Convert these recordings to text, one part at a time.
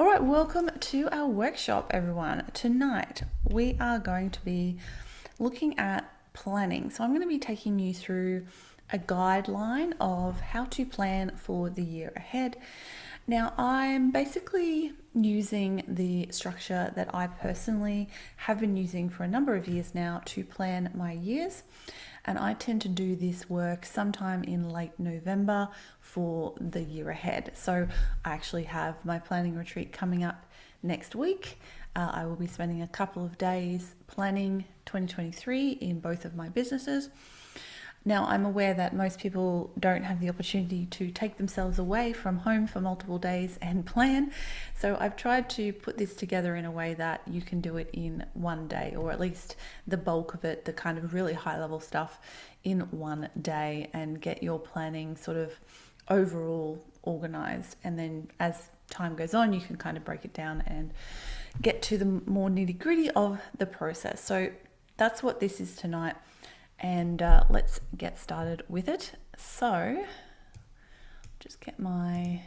All right, welcome to our workshop, everyone. Tonight we are going to be looking at planning. So I'm going to be taking you through a guideline of how to plan for the year ahead. Now, I'm basically using the structure that I personally have been using for a number of years now to plan my years. And I tend to do this work sometime in late November for the year ahead. So I actually have my planning retreat coming up next week. I will be spending a couple of days planning 2023 in both of my businesses. Now, I'm aware that most people don't have the opportunity to take themselves away from home for multiple days and plan. So I've tried to put this together in a way that you can do it in one day, or at least the bulk of it, the kind of really high level stuff, in one day, and get your planning sort of overall organized. And then as time goes on, you can kind of break it down and get to the more nitty gritty of the process. So that's what this is tonight. And let's get started with it. So just get my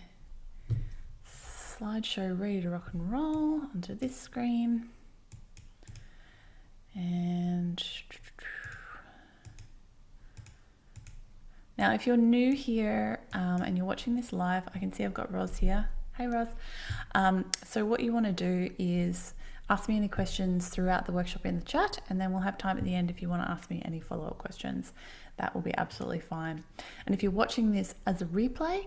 slideshow ready to rock and roll onto this screen. And now if you're new here and you're watching this live, I can see I've got Roz here. Hey Roz. So what you want to do is ask me any questions throughout the workshop in the chat, and then we'll have time at the end if you want to ask me any follow-up questions. That will be absolutely fine. And if you're watching this as a replay,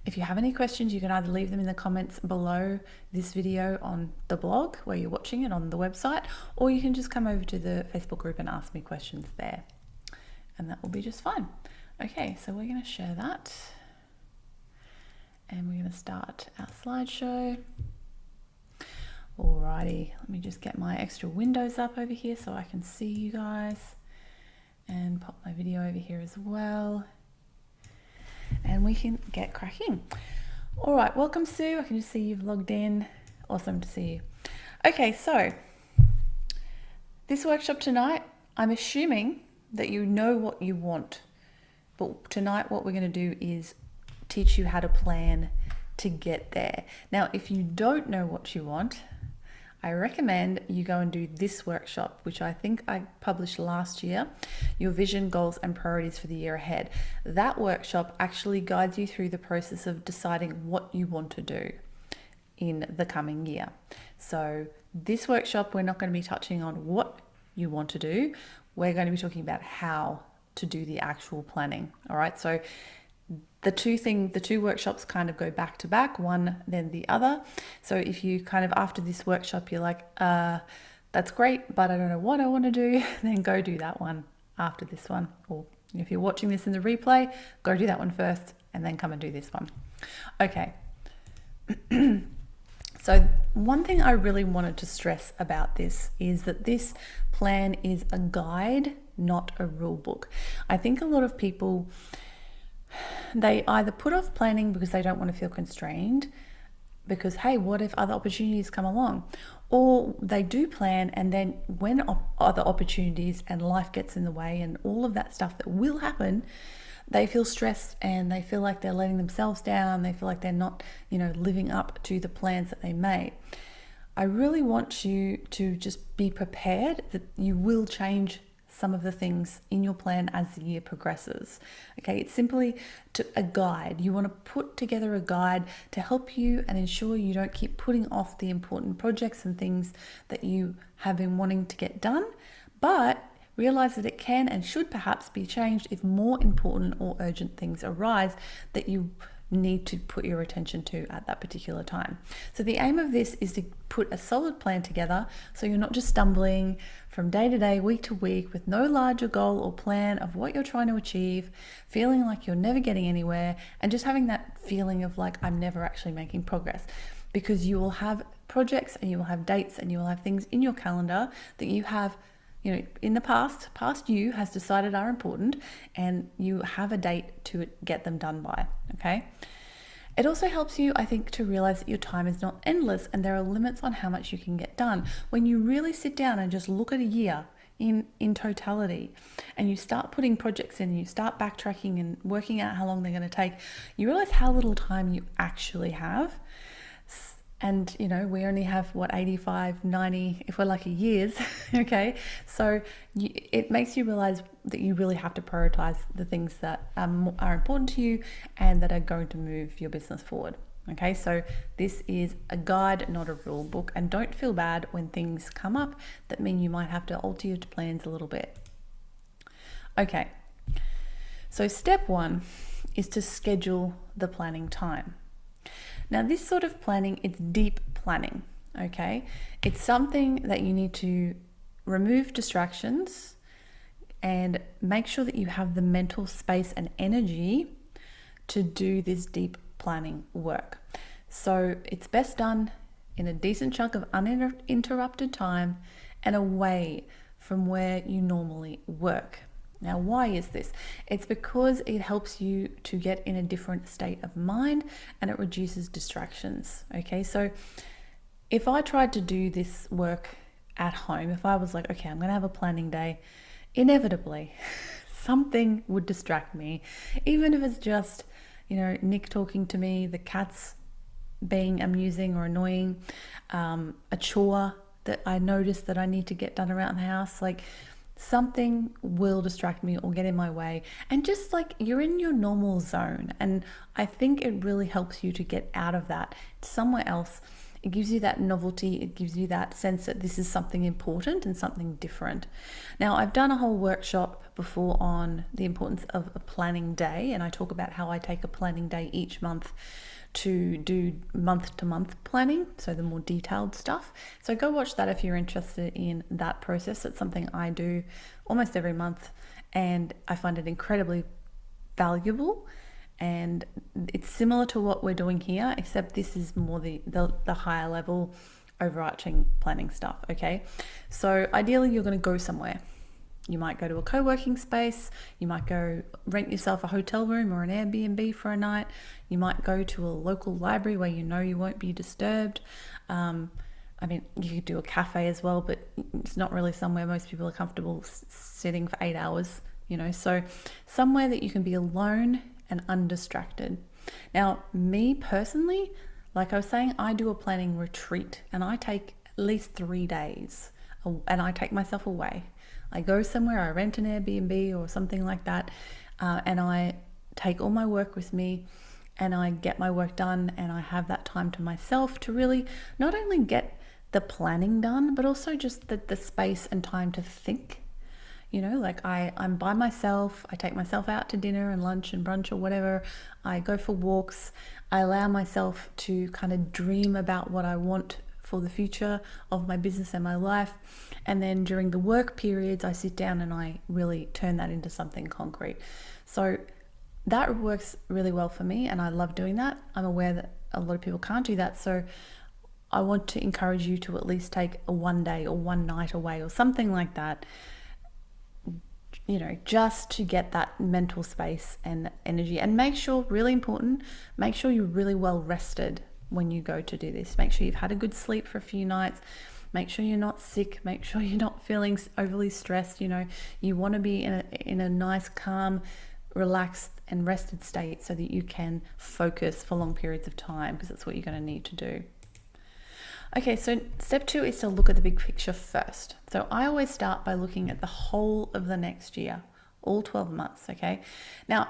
if you have any questions, you can either leave them in the comments below this video on the blog where you're watching it on the website, or you can just come over to the Facebook group and ask me questions there, and that will be just fine. Okay, so we're going to share that, and we're going to start our slideshow. Alrighty, let me just get my extra windows up over here so I can see you guys, and pop my video over here as well, and we can get cracking. All right, welcome Sue. I can just see you've logged in. Awesome to see you. Okay, so this workshop tonight, I'm assuming that you know what you want, but tonight what we're going to do is teach you how to plan to get there. Now, if you don't know what you want, I recommend you go and do this workshop, which I think I published last year, Your Vision, Goals and Priorities for the Year Ahead. That workshop actually guides you through the process of deciding what you want to do in the coming year. So this workshop, we're not going to be touching on what you want to do. We're going to be talking about how to do the actual planning. All right. So the two workshops kind of go back to back, one then the other. So if you kind of, after this workshop, you're like, that's great, but I don't know what I want to do, then go do that one after this one. Or if you're watching this in the replay, go do that one first and then come and do this one. Okay. So one thing I really wanted to stress about this is that this plan is a guide, not a rule book. I think a lot of people, they either put off planning because they don't want to feel constrained, because, hey, what if other opportunities come along? Or they do plan, and then when other opportunities and life gets in the way and all of that stuff that will happen, they feel stressed and they feel like they're letting themselves down. They feel like they're not, living up to the plans that they made. I really want you to just be prepared that you will change some of the things in your plan as the year progresses. Okay, it's simply a guide. You want to put together a guide to help you and ensure you don't keep putting off the important projects and things that you have been wanting to get done, but realize that it can and should perhaps be changed if more important or urgent things arise that you need to put your attention to at that particular time. So the aim of this is to put a solid plan together so you're not just stumbling from day to day, week to week, with no larger goal or plan of what you're trying to achieve, feeling like you're never getting anywhere, and just having that feeling of like, I'm never actually making progress. Because you will have projects and you will have dates and you will have things in your calendar that you have, in the past you has decided are important, and you have a date to get them done by. Okay. It also helps you, I think, to realize that your time is not endless and there are limits on how much you can get done. When you really sit down and just look at a year in totality, and you start putting projects in, you start backtracking and working out how long they're going to take, you realize how little time you actually have. And we only have what, 85, 90, if we're lucky, years. Okay, so it makes you realize that you really have to prioritize the things that are important to you and that are going to move your business forward. Okay, so this is a guide, not a rule book, and don't feel bad when things come up that mean you might have to alter your plans a little bit. Okay, so step 1 is to schedule the planning time. Now, this sort of planning, it's deep planning, okay? It's something that you need to remove distractions and make sure that you have the mental space and energy to do this deep planning work. So it's best done in a decent chunk of uninterrupted time and away from where you normally work. Now, why is this? It's because it helps you to get in a different state of mind and it reduces distractions. Okay, so if I tried to do this work at home, if I was like, okay, I'm going to have a planning day, inevitably something would distract me, even if it's just, Nick talking to me, the cats being amusing or annoying, a chore that I notice that I need to get done around the house. Like, something will distract me or get in my way, and just like you're in your normal zone. And I think it really helps you to get out of that somewhere else. It gives you that novelty. It gives you that sense that this is something important and something different. Now, I've done a whole workshop before on the importance of a planning day, and I talk about how I take a planning day each month to do month-to-month planning, so the more detailed stuff. So go watch that if you're interested in that process. It's something I do almost every month, and I find it incredibly valuable. And it's similar to what we're doing here, except this is more the higher level overarching planning stuff. Okay, so ideally you're going to go somewhere. You might go to a co-working space, you might go rent yourself a hotel room or an Airbnb for a night, you might go to a local library where you won't be disturbed. You could do a cafe as well, but it's not really somewhere most people are comfortable sitting for 8 hours, so somewhere that you can be alone and undistracted. Now, me personally, like I was saying, I do a planning retreat and I take at least 3 days and I take myself away. I go somewhere, I rent an Airbnb or something like that, and I take all my work with me and I get my work done, and I have that time to myself to really not only get the planning done, but also just the space and time to think. I'm by myself, I take myself out to dinner and lunch and brunch or whatever, I go for walks, I allow myself to kind of dream about what I want for the future of my business and my life. And then during the work periods, I sit down and I really turn that into something concrete. So that works really well for me, and I love doing that. I'm aware that a lot of people can't do that. So I want to encourage you to at least take a 1 day or one night away or something like that, just to get that mental space and energy. And make sure, really important, make sure you're really well rested when you go to do this. Make sure you've had a good sleep for a few nights. Make sure you're not sick. Make sure you're not feeling overly stressed. You want to be in a nice, calm, relaxed and rested state so that you can focus for long periods of time, because that's what you're going to need to do. Okay, so step 2 is to look at the big picture first. So I always start by looking at the whole of the next year, all 12 months, okay? Now,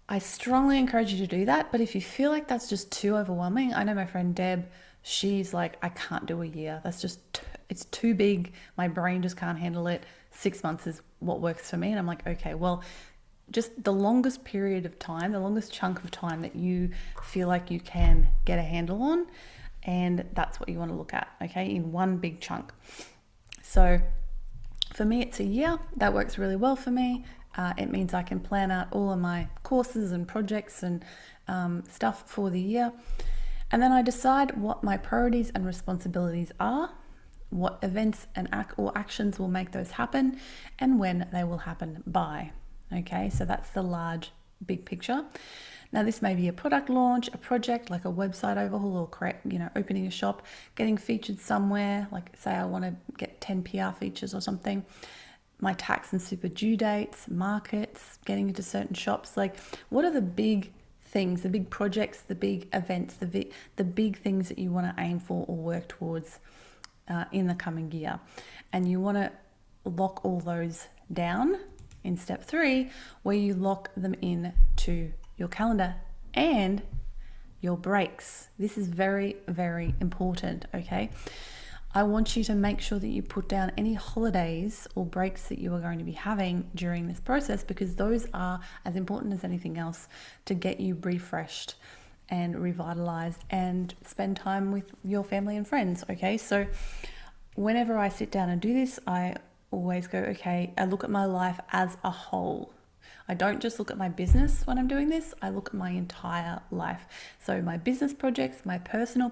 I strongly encourage you to do that, but if you feel like that's just too overwhelming, I know my friend Deb, she's like, I can't do a year. That's just, it's too big. My brain just can't handle it. 6 months is what works for me. And I'm like, okay, well, just the longest period of time, the longest chunk of time that you feel like you can get a handle on, and that's what you want to look at, okay, in one big chunk. So for me, it's a year. That works really well for me. It means I can plan out all of my courses and projects and stuff for the year. And then I decide what my priorities and responsibilities are, what events and actions will make those happen, and when they will happen by. Okay, so that's the large, big picture. Now, this may be a product launch, a project like a website overhaul, or opening a shop, getting featured somewhere, like say I want to get 10 PR features or something, my tax and super due dates, markets, getting into certain shops. Like, what are the big things, the big projects, the big events, the big things that you want to aim for or work towards in the coming year. And you want to lock all those down in step 3, where you lock them in to your calendar and your breaks. This is very, very important, okay? I want you to make sure that you put down any holidays or breaks that you are going to be having during this process, because those are as important as anything else to get you refreshed and revitalized and spend time with your family and friends, okay? So whenever I sit down and do this, I always go, okay, I look at my life as a whole. I don't just look at my business when I'm doing this, I look at my entire life. So my business projects, my personal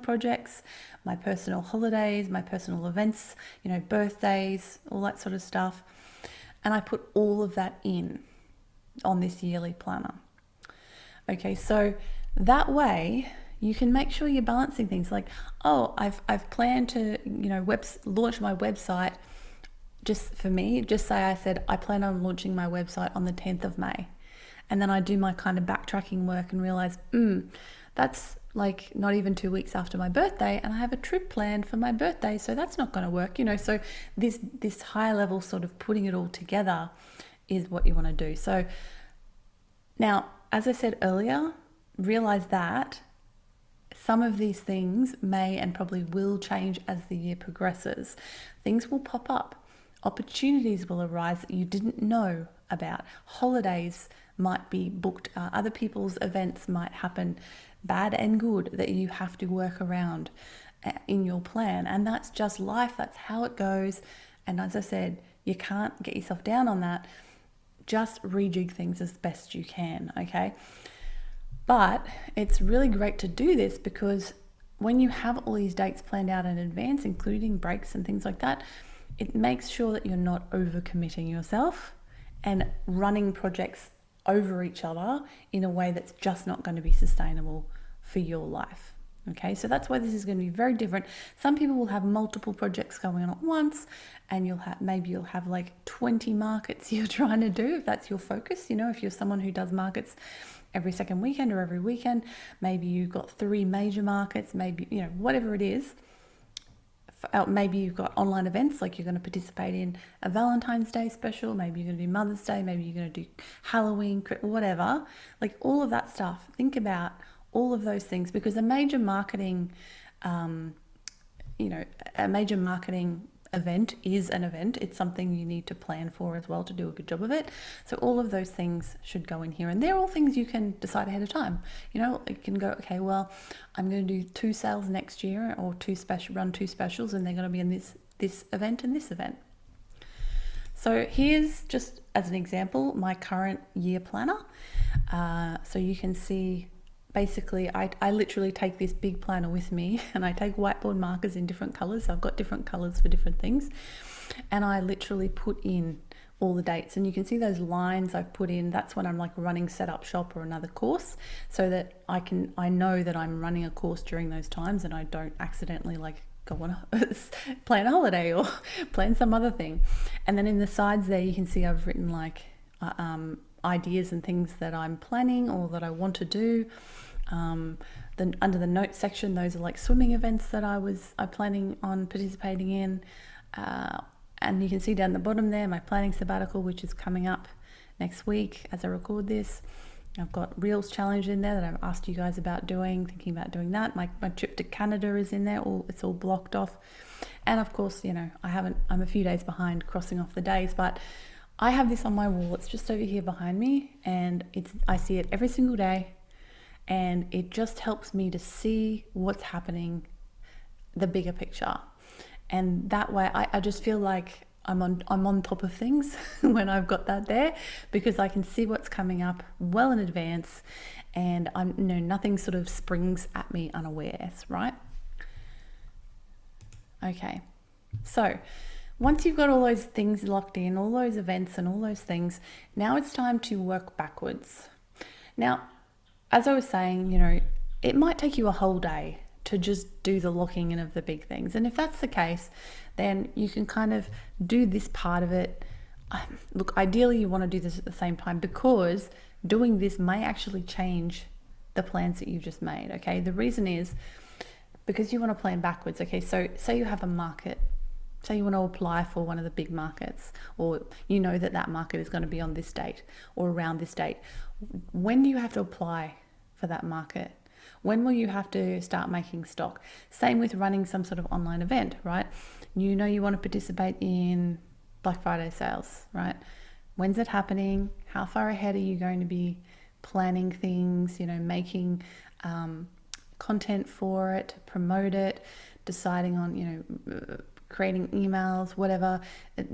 holidays, my personal events, birthdays, all that sort of stuff. And I put all of that in on this yearly planner. Okay, so that way you can make sure you're balancing things like, oh, I've planned to, launch my website. Just for me, just say I said I plan on launching my website on the 10th of May. And then I do my kind of backtracking work and realize, that's like not even 2 weeks after my birthday, and I have a trip planned for my birthday, so that's not going to work, So this higher level sort of putting it all together is what you want to do. So now, as I said earlier, realize that some of these things may and probably will change as the year progresses. Things will pop up. Opportunities will arise that you didn't know about. Holidays might be booked. Other people's events might happen, bad and good, that you have to work around in your plan. And that's just life. That's how it goes. And as I said, you can't get yourself down on that. Just rejig things as best you can, okay? But it's really great to do this, because when you have all these dates planned out in advance, including breaks and things like that, it makes sure that you're not overcommitting yourself and running projects over each other in a way that's just not going to be sustainable for your life. Okay, so that's why this is going to be very different. Some people will have multiple projects going on at once, and maybe you'll have like 20 markets you're trying to do, if that's your focus. If you're someone who does markets every second weekend or every weekend, maybe you've got 3 major markets, maybe, whatever it is. Maybe you've got online events, like you're going to participate in a Valentine's Day special, maybe you're going to do Mother's Day, maybe you're going to do Halloween, whatever, like all of that stuff. Think about all of those things, because a major marketing event is an event. It's something you need to plan for as well to do a good job of it. So all of those things should go in here, and they're all things you can decide ahead of time. You can go, okay, well, I'm going to do 2 sales next year, or run 2 specials, and they're going to be in this event and this event. So here's, just as an example, my current year planner. So you can see, basically, I literally take this big planner with me, and I take whiteboard markers in different colors. I've got different colors for different things, and I literally put in all the dates. And you can see those lines I've put in. That's when I'm like running Setup Shop or another course, so that I know that I'm running a course during those times, and I don't accidentally go on plan a holiday or plan some other thing. And then in the sides there, you can see I've written ideas and things that I'm planning or that I want to do. Then under the notes section, those are like swimming events that I'm planning on participating in. And you can see down the bottom there, my planning sabbatical, which is coming up next week as I record this. I've got Reels Challenge in there that I've asked you guys about thinking about doing that. My trip to Canada is in there, it's all blocked off. And of course, I'm a few days behind crossing off the days, but I have this on my wall. It's just over here behind me, and I see it every single day, and it just helps me to see what's happening, the bigger picture. And that way I just feel like I'm on top of things when I've got that there, because I can see what's coming up well in advance, and nothing sort of springs at me unawares, right? Okay, so once you've got all those things locked in, all those events and all those things, now it's time to work backwards. Now, as I was saying, it might take you a whole day to just do the locking in of the big things. And if that's the case, then you can kind of do this part of it. Look, ideally you want to do this at the same time, because doing this may actually change the plans that you've just made. Okay, the reason is because you want to plan backwards. Okay, so say you have a market, say you want to apply for one of the big markets, or you know that market is going to be on this date or around this date. When do you have to apply for that market? When will you have to start making stock? Same with running some sort of online event, right? You know you want to participate in Black Friday sales, right? When's it happening? How far ahead are you going to be planning things, making content for it, promote it, deciding on, creating emails, whatever,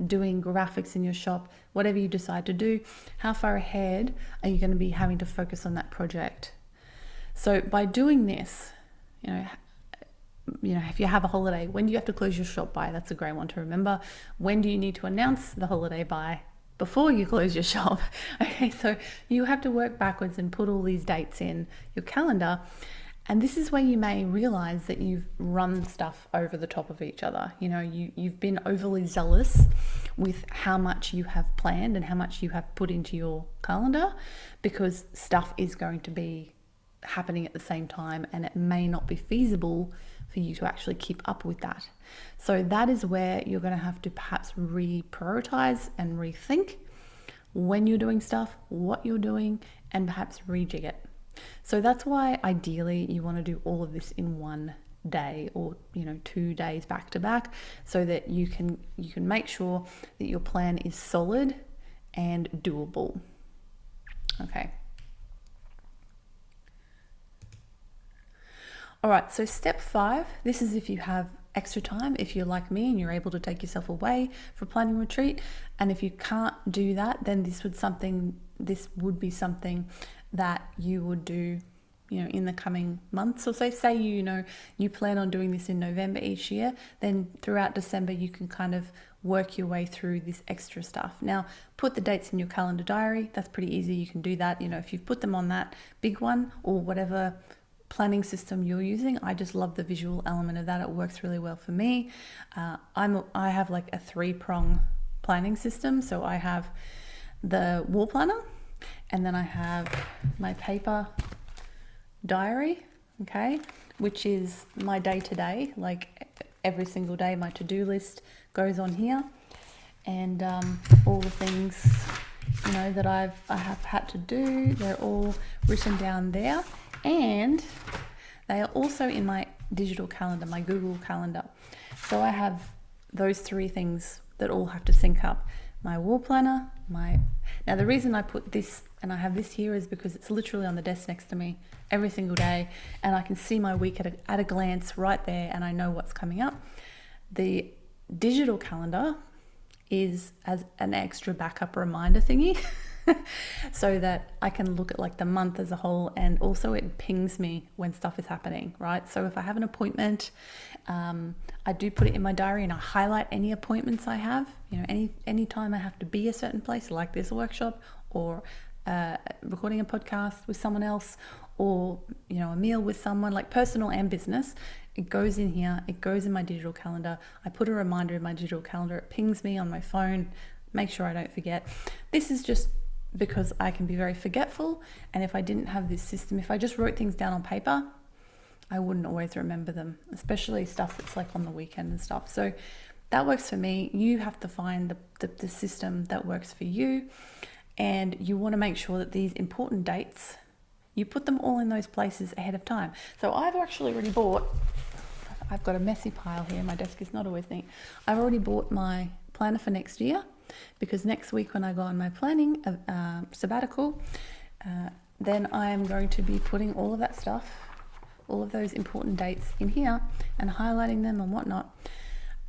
doing graphics in your shop, whatever you decide to do, how far ahead are you going to be having to focus on that project? So by doing this, if you have a holiday, when do you have to close your shop by? That's a great one to remember. When do you need to announce the holiday by? Before you close your shop. Okay, so you have to work backwards and put all these dates in your calendar. And this is where you may realize that you've run stuff over the top of each other. You've been overly zealous with how much you have planned and how much you have put into your calendar, because stuff is going to be happening at the same time and it may not be feasible for you to actually keep up with that. So that is where you're going to have to perhaps reprioritize and rethink when you're doing stuff, what you're doing, and perhaps rejig it. So that's why ideally you want to do all of this in one day, or 2 days back to back, so that you can make sure that your plan is solid and doable. Okay. All right, so step 5, this is if you have extra time, if you're like me and you're able to take yourself away for planning retreat. And if you can't do that, then this would be something that you would do, in the coming months. So say you plan on doing this in November each year, then throughout December you can kind of work your way through this extra stuff. Now, put the dates in your calendar diary. That's pretty easy. You can do that. If you've put them on that big one or whatever planning system you're using. I just love the visual element of that. It works really well for me. I have like a 3-prong planning system. So I have the wall planner, and then I have my paper diary, okay, which is my day-to-day, like every single day. My to-do list goes on here, and all the things that I have had to do, they're all written down there. And they are also in my digital calendar, my Google Calendar. So I have those 3 things that all have to sync up. My wall planner, now the reason I put this and I have this here is because it's literally on the desk next to me every single day, and I can see my week at a glance right there, and I know what's coming up. The digital calendar is as an extra backup reminder thingy. So that I can look at like the month as a whole, and also it pings me when stuff is happening, right? So if I have an appointment, I do put it in my diary and I highlight any appointments I have, any time I have to be a certain place, like this workshop or recording a podcast with someone else, or a meal with someone, like personal and business. It goes in here, it goes in my digital calendar. I put a reminder in my digital calendar, it pings me on my phone, make sure I don't forget. This is just because I can be very forgetful, and if I didn't have this system, if I just wrote things down on paper, I wouldn't always remember them, especially stuff that's like on the weekend and stuff. So that works for me. You have to find the system that works for you, and you want to make sure that these important dates, you put them all in those places ahead of time. So I've actually already I've got a messy pile here, my desk is not always neat. I've already bought my planner for next year, because next week when I go on my planning sabbatical, then I am going to be putting all of that stuff, all of those important dates in here and highlighting them and whatnot,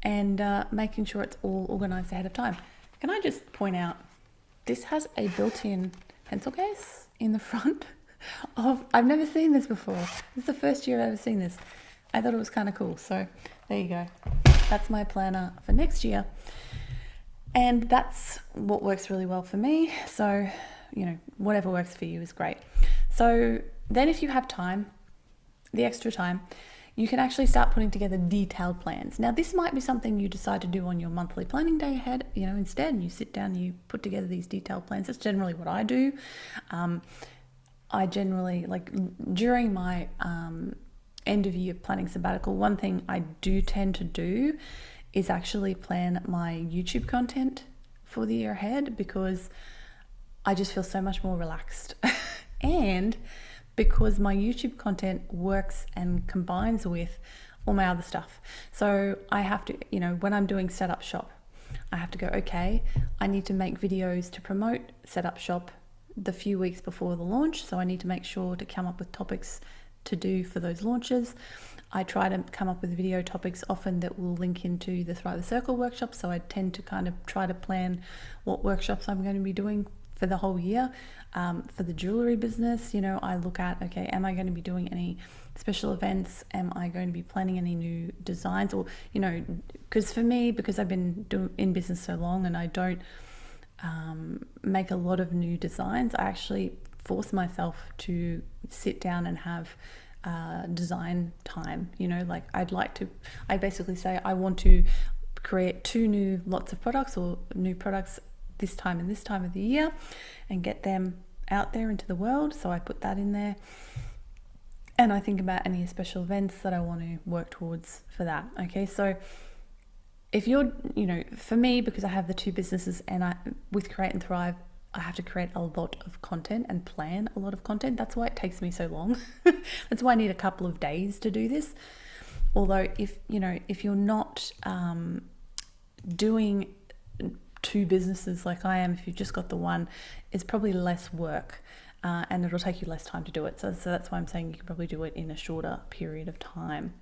and making sure it's all organized ahead of time. Can I just point out, this has a built-in pencil case in the front I've never seen this before. This is the first year I've ever seen this. I thought it was kind of cool. So there you go. That's my planner for next year. And that's what works really well for me. So, whatever works for you is great. So then if you have time, the extra time, you can actually start putting together detailed plans. Now, this might be something you decide to do on your monthly planning day ahead, instead, and you sit down and you put together these detailed plans. That's generally what I do. I generally, like during my end of year planning sabbatical, one thing I do tend to do is actually plan my YouTube content for the year ahead, because I just feel so much more relaxed. And because my YouTube content works and combines with all my other stuff. So I have to, when I'm doing Setup Shop, I have to go, okay, I need to make videos to promote Setup Shop the few weeks before the launch. So I need to make sure to come up with topics to do for those launches. I try to come up with video topics often that will link into the Thrive the Circle workshop. So I tend to kind of try to plan what workshops I'm going to be doing for the whole year. For the jewelry business, I look at, okay, am I going to be doing any special events? Am I going to be planning any new designs? Or, because for me, because I've been in business so long and I don't make a lot of new designs, I actually force myself to sit down and have design time. Like I basically say I want to create 2 new lots of products or new products this time and this time of the year and get them out there into the world. So I put that in there. And I think about any special events that I want to work towards for that. Okay, so if you're, for me, because I have the 2 businesses and with Create and Thrive, I have to create a lot of content and plan a lot of content. That's why it takes me so long. That's why I need a couple of days to do this. Although if you're not doing 2 businesses like I am, if you've just got the one, it's probably less work and it'll take you less time to do it. So that's why I'm saying you can probably do it in a shorter period of time.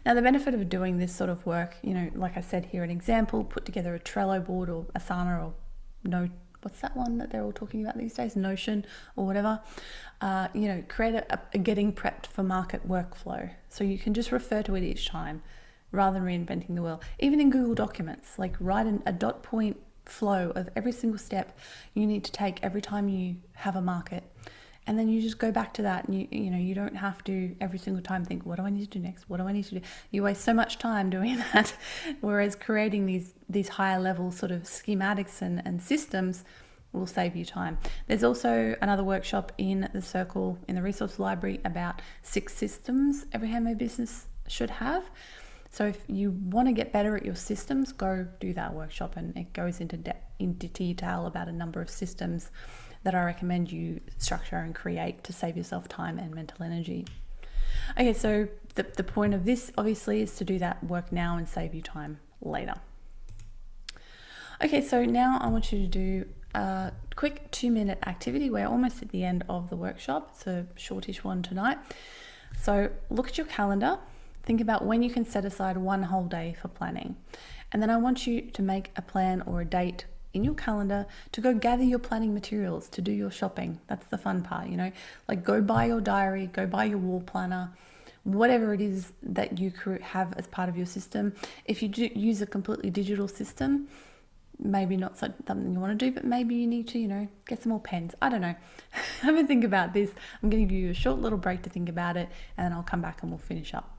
Now, the benefit of doing this sort of work, like I said here, an example, put together a Trello board or Asana or what's that one that they're all talking about these days? Notion or whatever. Create a getting prepped for market workflow. So you can just refer to it each time rather than reinventing the wheel. Even in Google Documents, like write a dot point flow of every single step you need to take every time you have a market. And then you just go back to that, and you don't have to every single time think, what do I need to do next? What do I need to do? You waste so much time doing that. Whereas creating these higher level sort of schematics and systems will save you time. There's also another workshop in the Circle, in the resource library, about 6 systems every handmade business should have. So if you want to get better at your systems, go do that workshop, and it goes into detail about a number of systems that I recommend you structure and create to save yourself time and mental energy. Okay, so the point of this obviously is to do that work now and save you time later. Okay, so now I want you to do a quick 2-minute activity. We're almost at the end of the workshop. It's a shortish one tonight. So look at your calendar. Think about when you can set aside 1 whole day for planning. And then I want you to make a plan or a date in your calendar to go gather your planning materials, to do your shopping. That's the fun part, like go buy your diary, go buy your wall planner, whatever it is that you have as part of your system. If you do use a completely digital system, maybe not something you want to do, but maybe you need to, get some more pens. I don't know. Have a think about this. I'm going to give you a short little break to think about it, and then I'll come back and we'll finish up.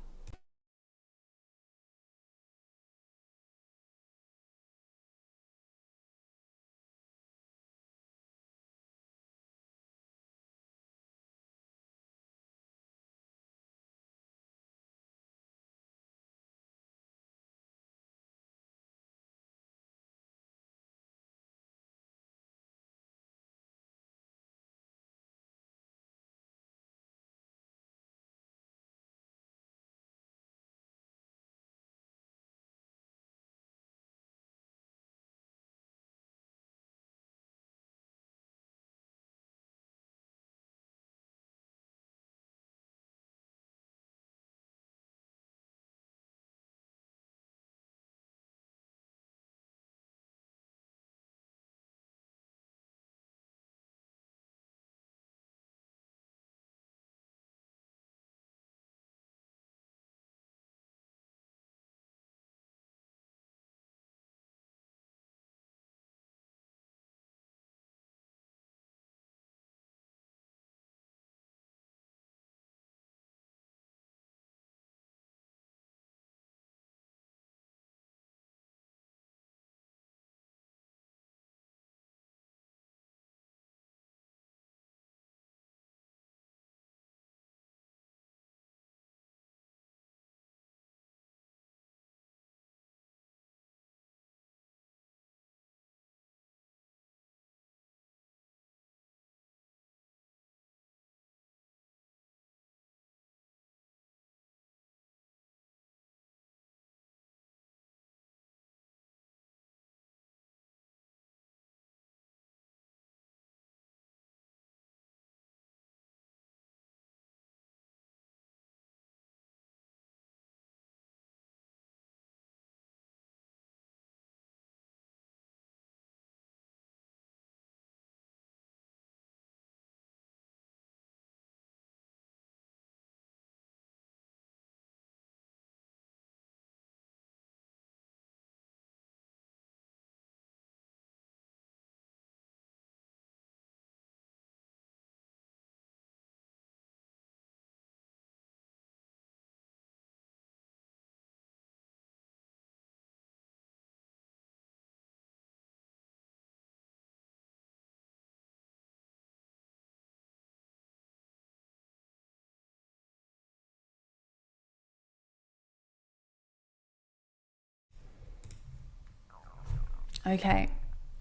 Okay,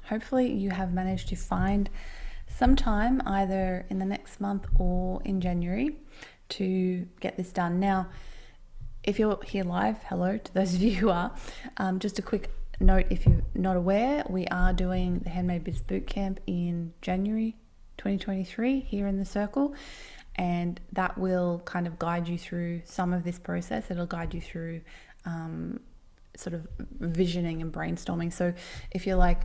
hopefully you have managed to find some time either in the next month or in January to get this done. Now, if you're here live, hello to those of you who are. Just a quick note, if you're not aware, we are doing the Handmade Biz Bootcamp in January 2023 here in the Circle, and that will kind of guide you through some of this process. It'll guide you through sort of visioning and brainstorming. So if you're like,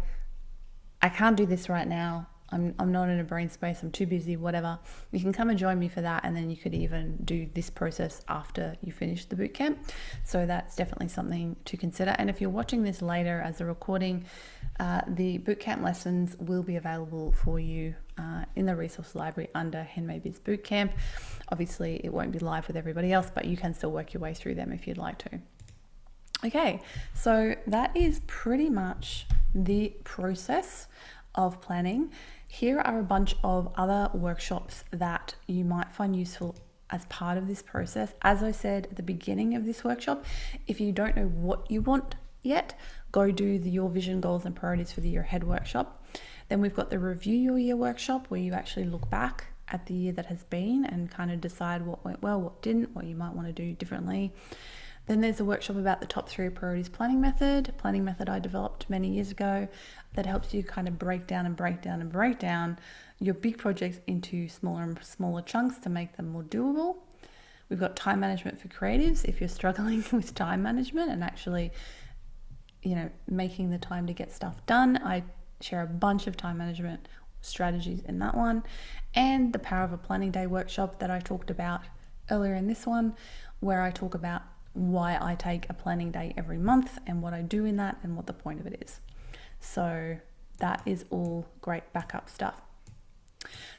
I can't do this right now, I'm not in a brain space, I'm too busy, whatever, you can come and join me for that, and then you could even do this process after you finish the bootcamp. So that's definitely something to consider. And if you're watching this later as a recording, the bootcamp lessons will be available for you in the resource library under Handmade Biz Bootcamp. Obviously it won't be live with everybody else, but you can still work your way through them if you'd like to. Okay, so that is pretty much the process of planning. Here are a bunch of other workshops that you might find useful as part of this process. As I said at the beginning of this workshop, if you don't know what you want yet, go do Your Vision, Goals and Priorities for the Year Ahead workshop. Then we've got the Review Your Year workshop, where you actually look back at the year that has been and kind of decide what went well, what didn't, what you might want to do differently. Then there's a workshop about the top 3 priorities planning method I developed many years ago, that helps you kind of break down your big projects into smaller and smaller chunks to make them more doable. We've got time management for creatives, if you're struggling with time management and actually, making the time to get stuff done. I share a bunch of time management strategies in that one. And the Power of a Planning Day workshop that I talked about earlier in this one, where I talk about why I take a planning day every month and what I do in that and what the point of it is. So that is all great backup stuff.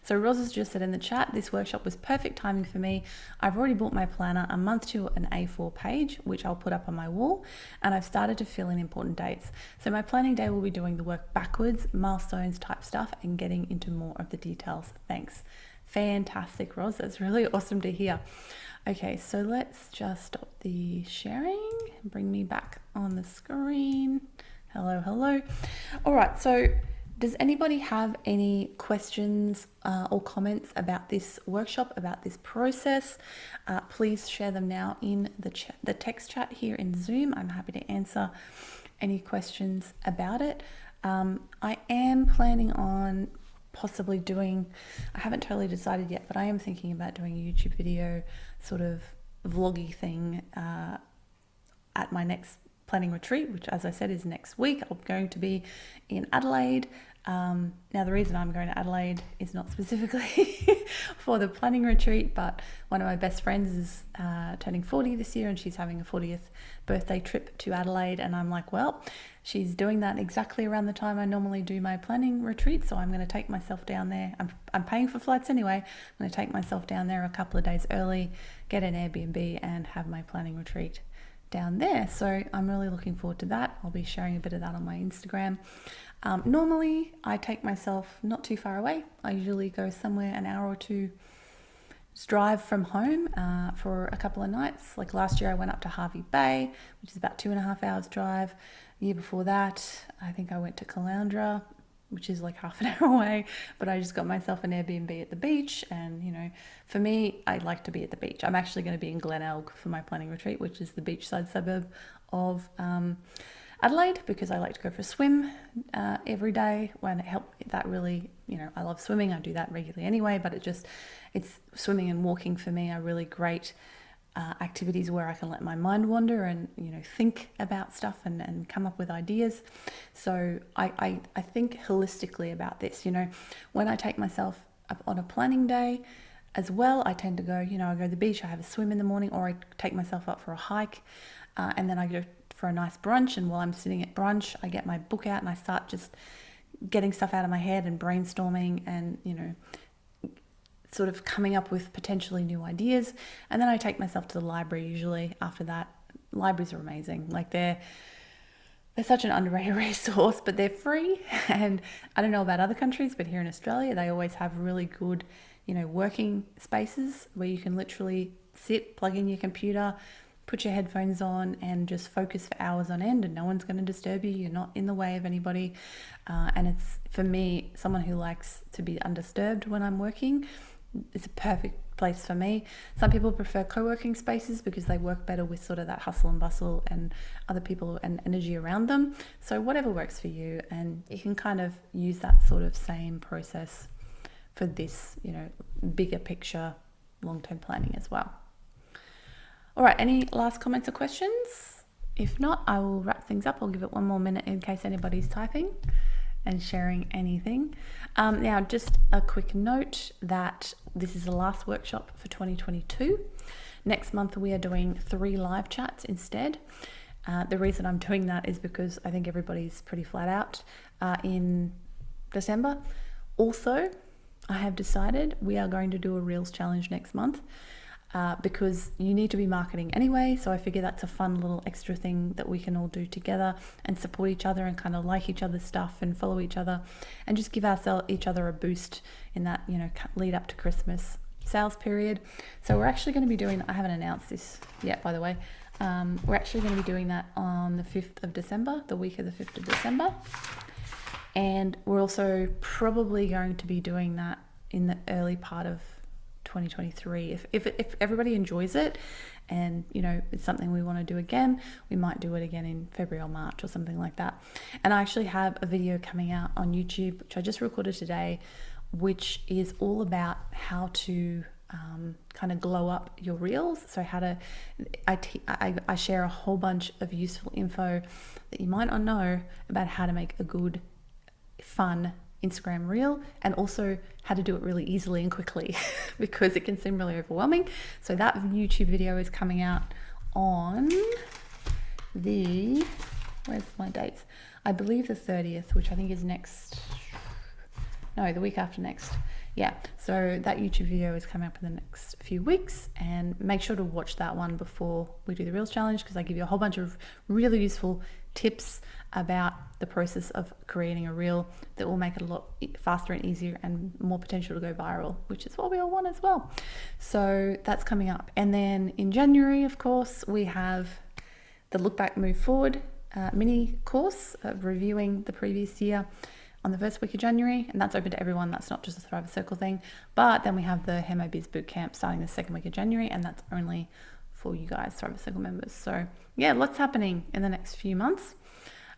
So Roz has just said in the chat, this workshop was perfect timing for me. I've already bought my planner a month to an A4 page, which I'll put up on my wall, and I've started to fill in important dates. So my planning day will be doing the work backwards, milestones type stuff, and getting into more of the details. Thanks. Fantastic, Roz. That's really awesome to hear. Okay, so let's just stop the sharing and bring me back on the screen. Hello. All right, so does anybody have any questions or comments about this workshop, about this process? Please share them now in the text chat here in Zoom. I'm happy to answer any questions about it. I am planning on possibly doing, I haven't totally decided yet, but I am thinking about doing a YouTube video sort of vloggy thing at my next planning retreat, which, as I said, is next week. I'm going to be in Adelaide. Now, the reason I'm going to Adelaide is not specifically for the planning retreat, but one of my best friends is turning 40 this year, and she's having a 40th birthday trip to Adelaide. And I'm like, well, she's doing that exactly around the time I normally do my planning retreat. So I'm going to take myself down there. I'm paying for flights anyway. I'm going to take myself down there a couple of days early, get an Airbnb, and have my planning retreat down there. So I'm really looking forward to that. I'll be sharing a bit of that on my Instagram. Normally I take myself not too far away. I usually go somewhere an hour or two drive from home for a couple of nights. Like last year I went up to Hervey Bay, which is about 2.5 hours drive. The year before that, I think I went to Caloundra, which is like half an hour away, but I just got myself an Airbnb at the beach. And for me, I like to be at the beach. I'm actually going to be in Glenelg for my planning retreat, which is the beachside suburb of Adelaide, because I like to go for a swim every day. When it helps, that really, I love swimming. I do that regularly anyway, but it's swimming and walking for me are really great activities where I can let my mind wander and think about stuff and come up with ideas. So I think holistically about this. When I take myself up on a planning day as well, I tend to go, I go to the beach, I have a swim in the morning, or I take myself up for a hike, and then I go for a nice brunch. And while I'm sitting at brunch, I get my book out and I start just getting stuff out of my head and brainstorming and sort of coming up with potentially new ideas. And then I take myself to the library usually after that. Libraries are amazing. Like they're such an underrated resource, but they're free. And I don't know about other countries, but here in Australia, they always have really good, working spaces where you can literally sit, plug in your computer, put your headphones on and just focus for hours on end, and no one's going to disturb you. You're not in the way of anybody. And it's, for me, someone who likes to be undisturbed when I'm working, it's a perfect place for me. Some people prefer co-working spaces because they work better with sort of that hustle and bustle and other people and energy around them. So whatever works for you, and you can kind of use that sort of same process for this, bigger picture, long-term planning as well. All right, any last comments or questions? If not, I will wrap things up. I'll give it one more minute in case anybody's typing and sharing anything. Now, just a quick note that this is the last workshop for 2022. Next month, we are doing 3 live chats instead. The reason I'm doing that is because I think everybody's pretty flat out in December. Also, I have decided we are going to do a Reels challenge next month. Because you need to be marketing anyway. So I figure that's a fun little extra thing that we can all do together and support each other and kind of like each other's stuff and follow each other and just give each other a boost in that, lead up to Christmas sales period. So we're actually going to be doing, I haven't announced this yet, by the way. We're actually going to be doing that on the 5th of December, the week of the 5th of December. And we're also probably going to be doing that in the early part of 2023. If everybody enjoys it and it's something we want to do again, we might do it again in February or March or something like that. And I actually have a video coming out on YouTube, which I just recorded today, which is all about how to kind of glow up your reels. So how to, I share a whole bunch of useful info that you might not know about how to make a good, fun Instagram reel, and also how to do it really easily and quickly because it can seem really overwhelming. So that YouTube video is coming out on where's my dates? I believe the 30th, which I think is the week after next. Yeah, so that YouTube video is coming up in the next few weeks, and make sure to watch that one before we do the Reels challenge, because I give you a whole bunch of really useful tips about the process of creating a reel that will make it a lot faster and easier and more potential to go viral, which is what we all want as well. So that's coming up. And then in January, of course, we have the Look Back, Move Forward mini course of reviewing the previous year on the first week of January, and that's open to everyone. That's not just a Thriver Circle thing. But then we have the Hemo Biz Bootcamp starting the second week of January, and that's only for you guys, Thriver Circle members. So yeah, lots happening in the next few months.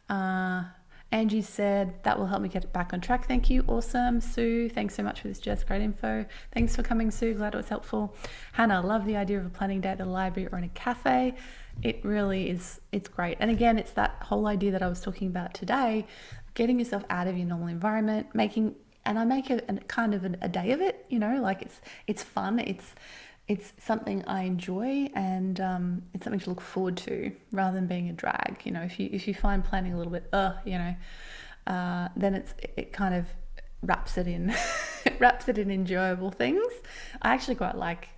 Angie said that will help me get back on track. Thank you. Awesome. Sue, thanks so much for this, Jess. Great info. Thanks for coming, Sue. Glad it was helpful. Hannah, love the idea of a planning day at the library or in a cafe. It really is. It's great. And again, it's that whole idea that I was talking about today, getting yourself out of your normal environment, and I make a kind of a day of it, like it's fun. It's something I enjoy, and it's something to look forward to rather than being a drag. If you find planning a little bit, then it kind of wraps it in, enjoyable things. I actually quite like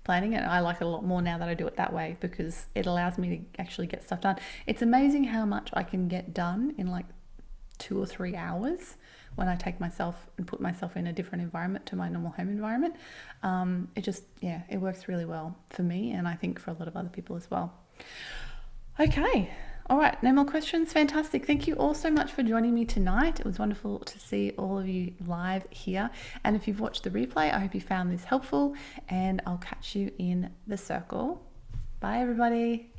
planning, and I like it a lot more now that I do it that way because it allows me to actually get stuff done. It's amazing how much I can get done in like 2 or 3 hours when I take myself and put myself in a different environment to my normal home environment. It works really well for me, and I think for a lot of other people as well. Okay. All right. No more questions. Fantastic. Thank you all so much for joining me tonight. It was wonderful to see all of you live here. And if you've watched the replay, I hope you found this helpful, and I'll catch you in the circle. Bye, everybody.